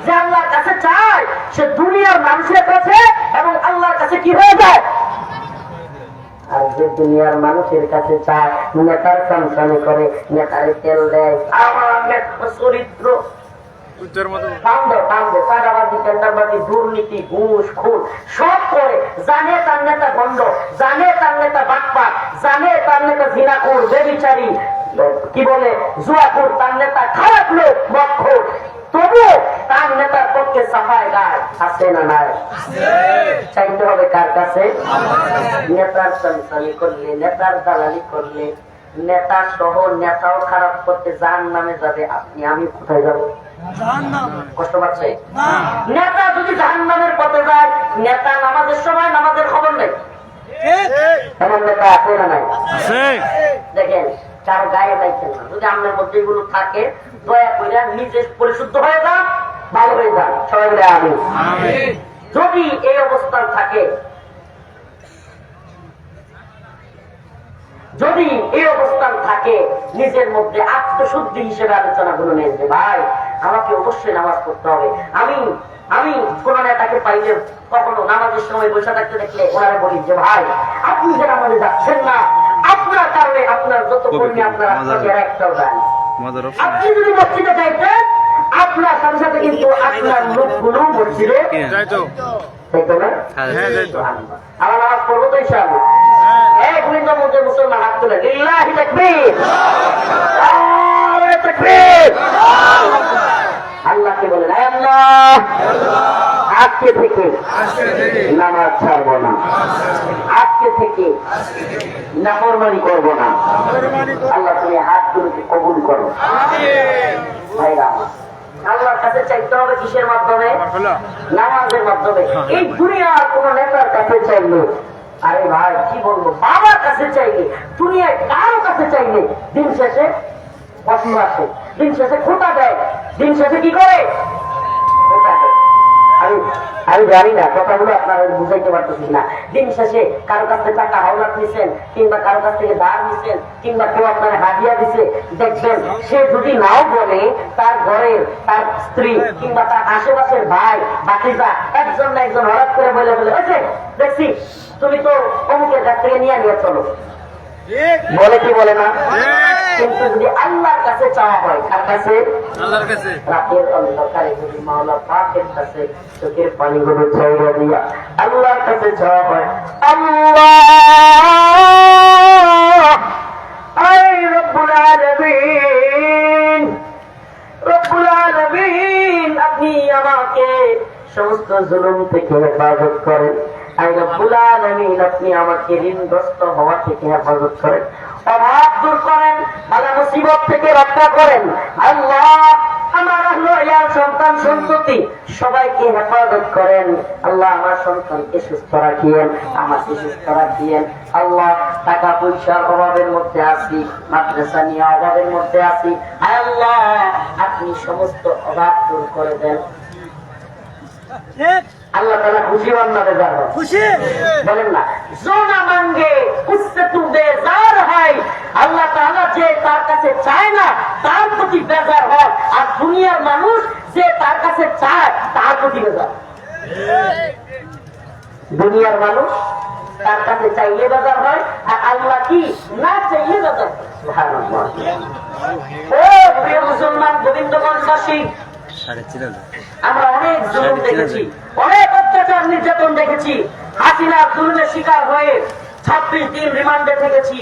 যে আল্লাহর কাছে চায়, সে দুনিয়ার মানুষের কাছে এবং আল্লাহর কাছে কি হয়ে যায়? আর যে দুনিয়ার মানুষের কাছে চায়, নেতার সামসামি করে, নেতারে তেল দেয়, আমার চরিত্র দুর্নীতি, ঘুষ, খুন সব করে, জানে তার নেতা গন্ড, জানে তার নেতা বাটপার, জানে তার নেতা জিনাখোর, বেবিচারী, কি বলে জুয়াখোর, তার নেতা খারাপ লোক, মদখোর, তবুও তার নেতার পক্ষে সাফায় গায় আছে না নাই? চাইতে হবে কার কাছে? নেতার সামসামি করলে, নেতার দালালি করলে, নেতা সহ নেতাও খারাপ করতে জাহান্নামে যাবে, আপনি আমি কোথায় যাবো? কষ্ট পাচ্ছে? নেতা যদি জাহান্নামের পথে যায়, নেতা নামাজের সময় নামাজের খবর নেই, এমন নেতা আছে না নাই? দেখেন, চার গায়ে পাইছেন না। যদি আপনার মধ্যে এগুলো থাকে, দয়া করে নিজে পরিশুদ্ধ হয়ে যান, ভালো হয়ে যান, সবাই বলে আমিন। যদি এই অবস্থান থাকে, যদি এই অবস্থান থাকে, নিজের মধ্যে আত্মশুদ্ধি হিসেবে আলোচনাগুলো নেন যে ভাই আমাকে অবশ্যই নামাজ পড়তে হবে। আমি কোন নেতাকে পাইলে কখনো নামাজের সময় বসে থাকতে দেখলে ওনারা বলি যে ভাই আপনি যে নামাজে যাচ্ছেন না, আপনার কারণে আপনার যত কর্মী আপনার আপনার একটাও দেন। আপনি যদি মসজিদে যাইতেন আপনার সাথে সাথে কিন্তু আপনার লোকগুলো মসজিদে যাইতো না। আমার নামাজ পড়বো তো ইনশাআল্লাহ। এক মিনিটের মধ্যে মুসলমান হাত তুলে লিল্লাহি তাকবীর, আল্লাহু তাকবীর। আল্লাহকে বলেন হে আল্লাহ, আজকে থেকে নামাজ ছাড়বো না, আজকে থেকে নাফরমানি করবো না। আল্লাহ তুমি হাতগুলোকে কবুল করো। ভাইরা আমার, আল্লাহর কাছে চাইতে হবে কিসের মাধ্যমে? নামাজের মাধ্যমে। এই দুনিয়ার কোন নেতার কাছে চাইলে, আরে ভাই কি বলবো, বাবার কাছে চাইলে, দুনিয়ায় কারো কাছে চাইলে দিন শেষে প্রশ্ন আসে, দিন শেষে খোটা দেয়, দিন শেষে কি করে খোটা দেয়। আমি জানি না কথাগুলো আপনারা বুঝাইতে পারতেছি না। দিন শেষে কারো কাছ থেকে টাকা হাওলাত নিছেন, কিংবা কারো কাছ থেকে ধার নিছেন, কিংবা কেউ আপনার হাদিয়া দিছে, দেখবেন সে যদি নাও বলে তার ঘরের তার স্ত্রী কিংবা তার আশেপাশের ভাই ভাতিজা একজন না একজন হঠাৎ করে বলে ওই দেখছি তুমি তো অমুকের কাছ থেকে নিয়ে চলো, বলে কি বলে না? কিন্তু যদি আল্লাহর কাছে চাওয়া হয়, কার কাছে? আল্লাহর কাছে। রাতের অন্ধকারে যদি মাওলা পাকের কাছে চোখের পানিগুলো ছাইড়া দিয়া আল্লাহর কাছে চাওয়া হয়, আল্লাহ আয় রব্বুল আলামিন, রব্বুল আলামিন আপনি আমাকে সমস্ত জুলুম থেকে হেফাজত করেন। আয় রব্বুল আলামিন আপনি আমাকে ঋণগ্রস্ত হওয়া থেকে হেফাজত করেন, অভাব দূর করেন, বালা মুসিবত থেকে রক্ষা করেন। আল্লাহ আমার সন্তান সন্ততি সবাইকে হেফাজত করেন। আল্লাহ আমার সন্তানকে সুস্থ রাখিয়েন, আমাকে সুস্থ রাখিয়েন। আল্লাহ টাকা পয়সার অভাবের মধ্যে আছি, মাদ্রাসা নিয়ে অভাবের মধ্যে আছি, আল্লাহ আপনি সমস্ত অভাব দূর করে দেন। আল্লাহ তাআলা খুশি হন না বেজার হন? খুশি বলেন না, जो ना मांगे उससे तू बेजार है। আল্লাহ তাআলা যে তার কাছে চায় না তার প্রতি বেজার হয়, আর দুনিয়ার মানুষ যে তার কাছে চায় তার প্রতি বেজার। দুনিয়ার মানুষ তার কাছে চাইলে বেজার হয়, আর আল্লাহ কি না চাইলে বেজার হয়। সুবহানাল্লাহ। ও প্রিয় মুসলমান গোবিন্দগঞ্জবাসী, আমরা অনেক জুলুম দেখেছি, অনেক অত্যাচার নির্যাতন দেখেছি। হাসিনার জুলুমের শিকার হয়ে 26 দিন রিমান্ডে থেকেছি।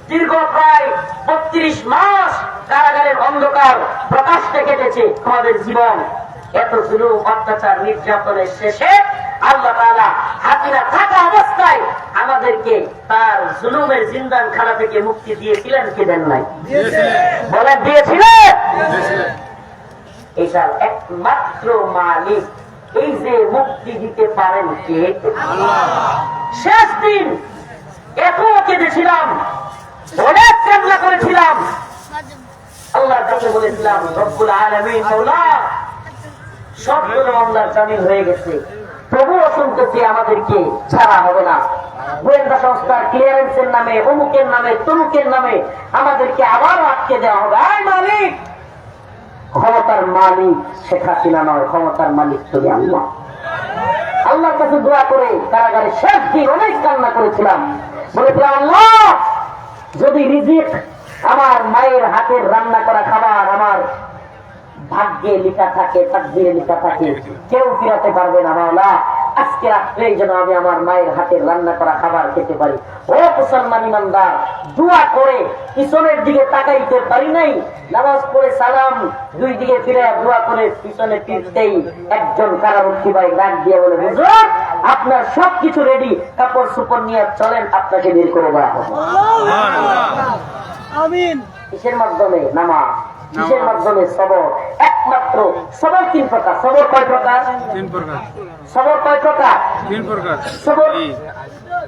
দীর্ঘ প্রায় 32 মাস কারাগারের অন্ধকার প্রকাশ্যে কেটেছে আমাদের জীবন। এত জুলুম অত্যাচার নির্যাতনের শেষে আল্লাহ তাআলা হাসিনা থাকা অবস্থায় আমাদেরকে তার জুলুমের জিন্দানখানা থেকে মুক্তি দিয়েছিলেন কি দেন নাই? বলেন দিয়েছিলেন। এটার একমাত্র মালিক, এই যে মুক্তি দিতে পারেন কে? শেষ দিন এত কেঁদেছিলাম, অনেক কান্না করেছিলাম, আল্লাহর কাছে বলেছিলাম রব্বুল আলামিন মাওলা সবগুলো মামলার জামিন হয়ে গেছে, তবুও শুনতেছি আমাদেরকে ছাড়া হবে না। গোয়েন্দা সংস্থার ক্লিয়ারেন্সের নামে, অমুকের নামে, তমুকের নামে আমাদেরকে আবারও আটকে দেওয়া হবে। আয় মালিক, ক্ষমতার মালিক শেখ হাসিনা নয়, ক্ষমতার মালিক তুমি আল্লাহ। আল্লাহর কাছে দোয়া করে কারাগারে শেষ দিন অনেক কান্না করেছিলাম, বলেছিলাম আল্লাহ যদি রিজিক আমার মায়ের হাতের রান্না করা খাবার আমার ভাগ্যে লেখা থাকে, তাকদীরে লেখা থাকে, কেউ ফিরাতে পারবে না মাওলা। আজকে রাত্রেই যেন আমি আমার মায়ের হাতের রান্না করা খাবার খেতে পারি। ও মুসলমান ইমানদার, দোয়া করে পিছনের দিকে তাকাইতে পারি নাই, নামাজ পড়ে সালাম দুই দিকে ফিরে দোয়া করে পিছনে ফিরতেই একজন কারারক্ষী ভাই ডাক দিয়ে বলে, হুজুর আপনার সবকিছু রেডি, কাপড় সুপড় নিয়ে চলেন, আপনাকে বের করে দেওয়া হবে। আমিন। কিসের মাধ্যমে? নামাজ। কিসের মাধ্যমে? সবর। একমাত্র সবর 3 প্রকার। সবর কয় প্রকার? 3 প্রকার। সবর কয় প্রকার? 3 প্রকার। সবর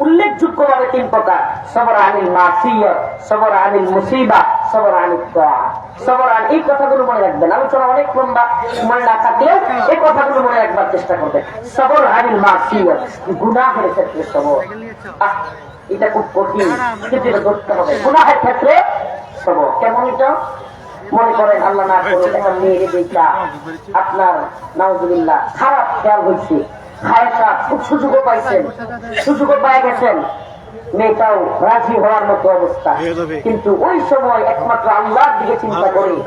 উল্লেখযোগ্য ভাবে 3 প্রকার। সবর আনিল মাসিয়ত, সবর আনিল মুসিবা, সবর আনিল তাআ। সবর আন, এই কথাগুলো মনে রাখবেন। আলোচনা অনেক লম্বা, মনে না থাকলেও এই কথাগুলো মনে রাখবার চেষ্টা করবেন। সবর আনিল মাসিয়ত, গুনাহের ক্ষেত্রে সবর। এটা খুব কঠিন, কিন্তু এটা করতে হবে। গুনাহের ক্ষেত্রে সবর। কেমন এটা? মনে করেন আল্লাহ না করুন একটা মেয়েকে দেখা আপনার নাউজুবিল্লাহ খারাপ খেয়াল হয়েছে, খায়সা খুব সুযোগও পাইছেন, সুযোগও পাই গেছেন, মেয়েটাও রাজি হওয়ার মতো অবস্থা, কিন্তু ওই সময় একমাত্র আল্লাহর দিকে চিন্তা করি,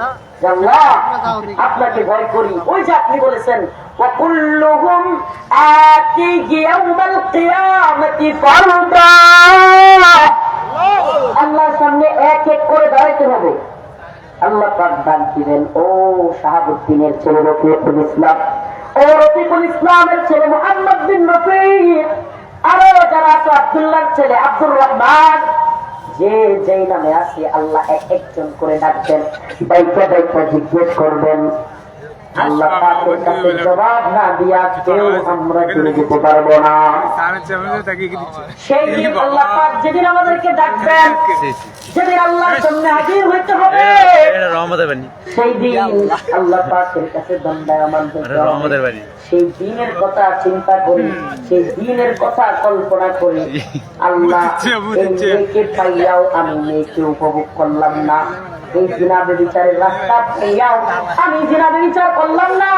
আল্লাহ আপনাকে ভয় করি। ওই যে আপনি বলেছেন ওয়াকুল্লুহুম আতিহি ইয়াউমাল কিয়ামাতি ফারদা, আল্লাহর সামনে এক এক করে দাঁড়াইতে হবে। আল্লাহ পাক ডাক দিবেন, ও শাহাবুদ্দিনের ছেলে রফিকুল ইসলাম, ও রফিকুল ইসলামের ছেলে মুহাম্মদ বিন রফিক, আরো যারা আছে আব্দুল্লাহর ছেলে আব্দুর রহমান, যে যেই নামে আছে আল্লাহ এক একজন করে ডাকবেন, দায়িত্ব দায়িত্ব জিজ্ঞেস করবেন। আল্লাহ পাকের কাছে জবাব না দিয়া কেউ আমরা চলে যেতে পারবো না। সেই দিন আল্লাহ পাক যেদিন আমাদেরকে ডাকবেন, যেদিন আল্লাহর সামনে হাজির হইতে হবে, সেই দিন আল্লাহ পাকের কাছে দণ্ডায়মান হইতে হবে। সেই দিনের কথা চিন্তা করি, সেই দিনের কথা কল্পনা করি, আল্লাহ এই মেয়েকে পাইয়াও আমি মেয়েকে উপভোগ করলাম না, এই জিনাবে বিচারের রাস্তা পেয়াও আমি জিনাবে বিচার করলাম না,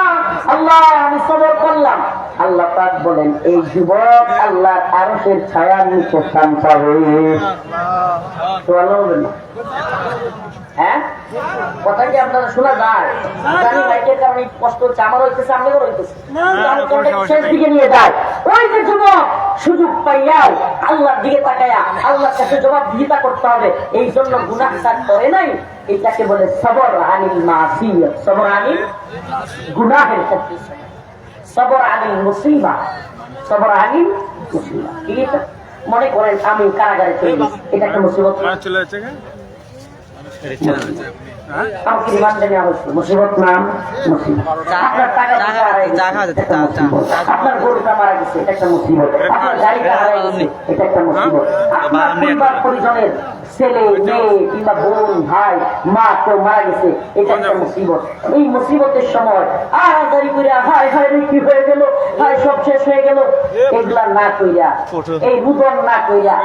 আল্লাহ আমি সবর করলাম। আল্লাহ পাক বলেন এই যুবক আল্লাহর আরশের ছায়ার নিচে স্থান পাবে। হ্যাঁ, কথা কি আপনারা শোনা যায়? জানি মাইকের কারণে কষ্ট হচ্ছে, আমার হইতেছে, আপনাদের হইতেছে, শেষ দিকে নিয়ে যায়। ওই যে যুবক সুযোগ পাইয়াও আল্লাহর দিকে তাকায়া আল্লাহর কাছে জবাবদিহিতা করতে হবে, এই জন্য গুনাহ করে নাই, এটাকে বলে সবর আনিল মাসিয়ত, সবর আনিল গুনাহের ক্ষেত্রে, সবর আনিল মুসিবা, সবর আনিল মুসিবা। ঠিক আছে, মনে করেন আমি কারাগারে চলে গেছি, এটা একটা মুসিবত চলে যাচ্ছে, আমাকে রিমান্ডে নেওয়া হচ্ছে, মুসিবত নাম মুসিবত। আপনার টাকা আপনার গরুটা মারা গেছে, এটা একটা মুসিবত। আপনার গাড়িটা হারাই গেছে, এটা একটা মুসিবত। আপনার পরিবার পরিজনের ছেলে মেয়ে কিংবা বোন ভাই মা কেউ মারা গেছে, এটা একটা মুসিবত। এই মুসিবতের সময় আড়াতাড়ি করে হায় হায় কি হয়ে গেল, হায় সব শেষ হয়ে গেল, এগুলা না কইরা, এই রুদন না কইরা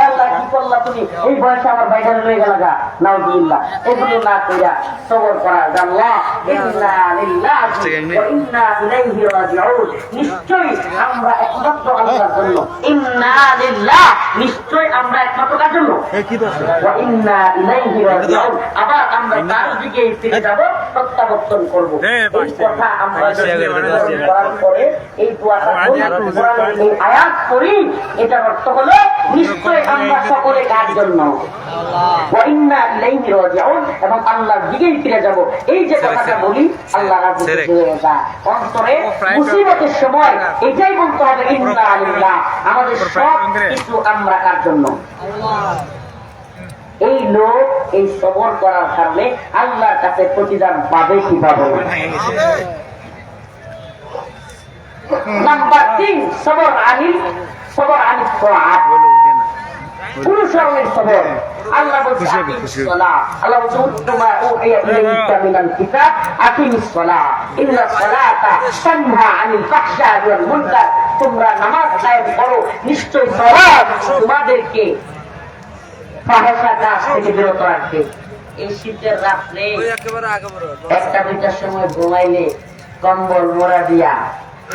আল্লাহ কি করলা তুমি, এই বয়সে আমার বাইরে রয়ে গেল গা, নাউজুবিল্লাহ, এগুলো না কইরা সবর করা। আল্লাহ ইন্না লিল্লাহি ওয়া ইন্না ইলাইহি রাজিউন, নিশ্চয়ই আমরা একমাত্র আল্লাহর জন্য, ইন্না লিল্লাহ, নিশ্চয়ই আমরা একমাত্র কার জন্য, ওয়া ইন্না ইলাইহি রাজিউন, আবার আমরা তার দিকে ফিরে যাব, প্রত্যাবর্তন করব। এই কথা আমরা করার পরে এই দোয়াটা করি, কোরআনের এই আয়াত পড়ি, এটার অর্থ হলো নিশ্চয়ই আমরা সকলে কার জন্য, ওয়া ইন্না ইলাইহি রাজিউন, এবং আল্লাহর দিকেই ফিরে যাব। এই যে কথাটা বলি আল্লাহ রাজি হয়ে যায়। অন্তরে মুসিবতের সময় এটাই বলতে হবে ইন্না লিল্লাহ, আমাদের সব কিছু আমরা কার জন্য। এই লোক এই সবর করার কারণে আল্লাহর কাছে প্রতিদান পাবে কি পাবে না। নাম্বার 3, সবর আনিল তাআত, অনুসরণের সবর। আল্লাহ বলছে আকিমিস সালাহ, আল্লাহ বলছে উত্তমা উহিয়া ইলাইকা মিনাল কিতাব আকিমিস সালাহ ইন্নাস সালাতা তানহা আনিল ফাহশাই ওয়াল মুনকার, তোমরা নামাজ কায়েম করো, নিশ্চয়ই সালাত তোমাদেরকে ফাহশা কাজ থেকে বিরত রাখবে। এই শীতের রাত্রে 1-2টার সময় ঘুমাইলে কম্বল মোড়া দিয়া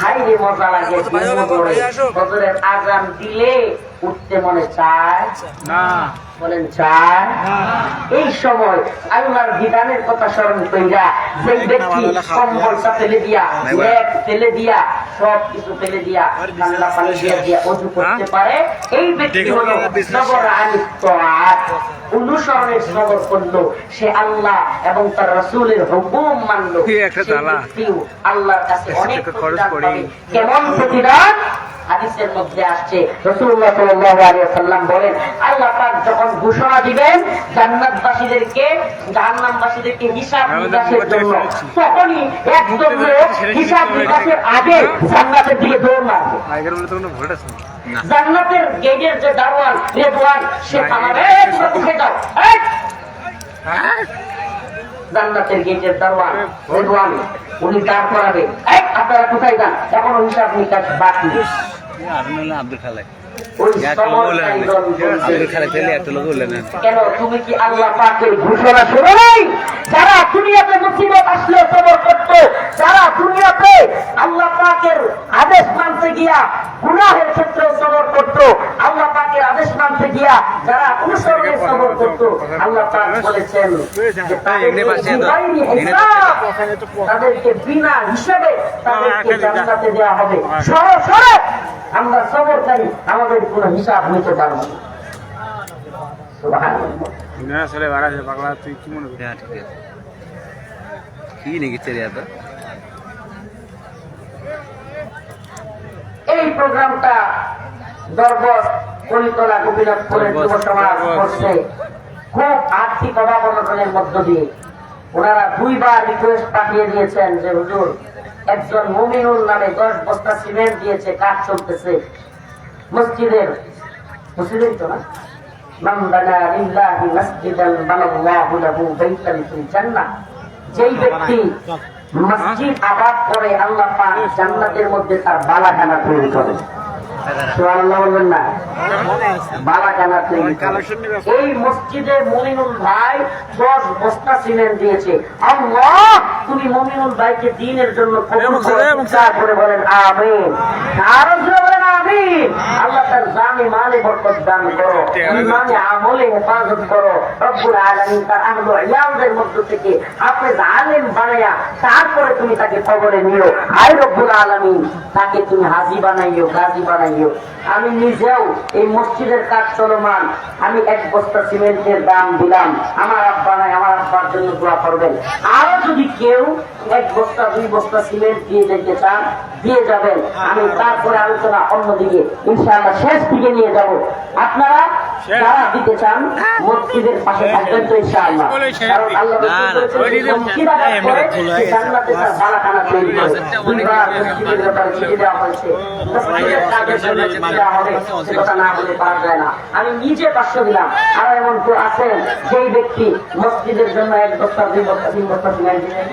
হাইরে মজা লাগে, ফজরের আযান দিলে উঠতে মনে চায় না, বলেন চায়। এই সময় আল্লাহর বিধানের কথা স্মরণ কইরা সেই ব্যক্তি কম্বলটা ফেলে দিয়া, লেপ ফেলে দিয়া, সব কিছু ফেলে দিয়া, ঠান্ডা পানি দিয়া ওযু করতে পারে, এই ব্যক্তি হলো সবর আনিত তাআত, অনুসরণের সবর করলো, সে আল্লাহ এবং তার রাসূলের হুকুম মানলো, আল্লাহর কাছে অনেক প্রতিদান পাবে। কেমন প্রতিদান? হাদিসের মধ্যে আসছে রাসূলুল্লাহ সাল্লাল্লাহু আলাইহি ওয়াসাল্লাম বলেন আল্লাহ পাক যখন ঘোষণা দিবেন জান্নাতবাসীদেরকে জাহান্নামবাসীদেরকে হিসাব নিকাশের জন্য, তখনই একজন লোক হিসাব নিকাশের আগে জান্নাতের দিকে দৌড় মারবে। জান্নাতের গেটের যে দারোয়ান রেদওয়ান সে থামাবে, তোমরা কোথায় যাও? জান্নাতের গেটের দারোয়ান রেদওয়ান উনি দাঁড় করাবে, আপনারা কোথায় যান? এখনো হিসাব নিকাশ বাকি। কেন তুমি কি আল্লাহ পাকের ঘোষণা শোনো নাই? যারা দুনিয়াতে মুসিবত আসলে সবর করতো, যারা দুনিয়াতে আল্লাহ পাকের আদেশ মানতে গিয়া গুনাহের ক্ষেত্রে সবর করতো, আল্লাহ পাকের আদেশ মানতে গিয়া যারা অনুসরণে সবর করতো, আল্লাহ পাক বলেছেন যে তাদেরকে বিনা হিসাবে তাদেরকে জান্নাতে দেওয়া হবে। সরো সরো, আমরা সবরকারী, আমাদের কোনো হিসাব নিতে পারবো না। এই প্রোগ্রামটা দরবার কলিতলা গোপীনাথপুরের যুব সমাজ করছে খুব আর্থিক অভাব অনটনের মধ্য দিয়ে। ওনারা 2 বার রিকোয়েস্ট পাঠিয়ে দিয়েছেন যে হুজুর একজন মুমিনুল নামে 10 বস্তা সিমেন্ট দিয়েছে, কাজ চলতেছে মসজিদের তো না, মান বানা লিল্লাহি মসজিদান বানাল্লাহু লাহু বাইতান ফিল জান্নাহ, যেই ব্যক্তি মসজিদ আবাদ করে আল্লাহ পাক জান্নাতের মধ্যে তার বালাখানা তৈরি করে। সুবহানাল্লাহ বলবেন না? বালাখানা তৈরি করে। এই মসজিদে মুমিনুল ভাই 10 বস্তা সিমেন্ট দিয়েছে। আল্লাহ তুমি মুমিনুল ভাইকে দ্বীনের জন্য কবুল করে বলেন আমিন। আরো জোরে বলেন আমিন। আল্লাহ তার জানে মালে বরকত দান করো, ঈমানে আমলে হেফাজত করো। রব্বুল আলামিন তার আহলে ইয়াদের মধ্য থেকে আপনি আলেম বানায়া তারপরে তুমি তাকে কবরে নিও। আয় রব্বুল আলামিন তাকে তুমি হাজী বানাইও, গাজী বানাইও। আমি নিজেও এই মসজিদের কাজ চলমান, আমি 1 বস্তা সিমেন্টের দাম দিলাম। আমার আব্বা নাই, আমার আব্বার জন্য দোয়া করবেন। আরো যদি কেউ 1 বস্তা 2 বস্তা সিমেন্ট দিয়ে যেতে চান দিয়ে যাবেন। আমি তারপরে আলোচনা অন্যদিকে ইনশাআল্লাহ শেষ দিকে নিয়ে যাব। আপনারা যারা দিতে চান মসজিদের পাশে থাকবেন তো ইনশাআল্লাহ। কারণ আল্লাহ জান্নাতে তার বালাখানা তৈরি করে। 2 বার মসজিদের ব্যাপারে চিঠি দেওয়া হয়েছে, মসজিদের কাজের জন্য চিঠি দেওয়া হবে, সে কথা না বলে পারা যায় না। আমি নিজে 500 দিলাম। আর এমন কেউ আছেন যেই ব্যক্তি মসজিদের জন্য 1 বস্তা 2 বস্তা 3 বস্তা সিমেন্ট দিলেন?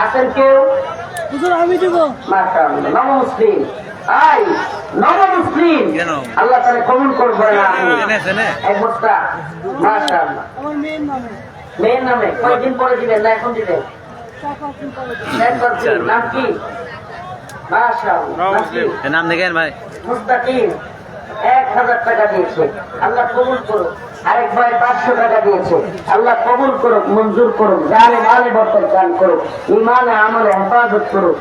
আছেন কেউ? আমি দেব। মাশাআল্লাহ, নব মুসলিম আই নব মুসলিম আল্লাহ তাআলা কবুল করবেন। আপনি 1 বস্তা মাশাআল্লাহ আমার মেয়ের নামে কয়দিন পরে দিবেন না এখন দিবেন? নাম কি? মাশাআল্লাহ নাম দেখেন ভাই মুস্তাকিম 1000 টাকা দিয়েছে, আল্লাহ কবুল করুন। আরেক ভাই 500 টাকা দিয়েছে, আল্লাহ কবুল করুক, মঞ্জুর করুক, জানে মালে বরকত দান করুক, ঈমানে আমলে হেফাজত করুক।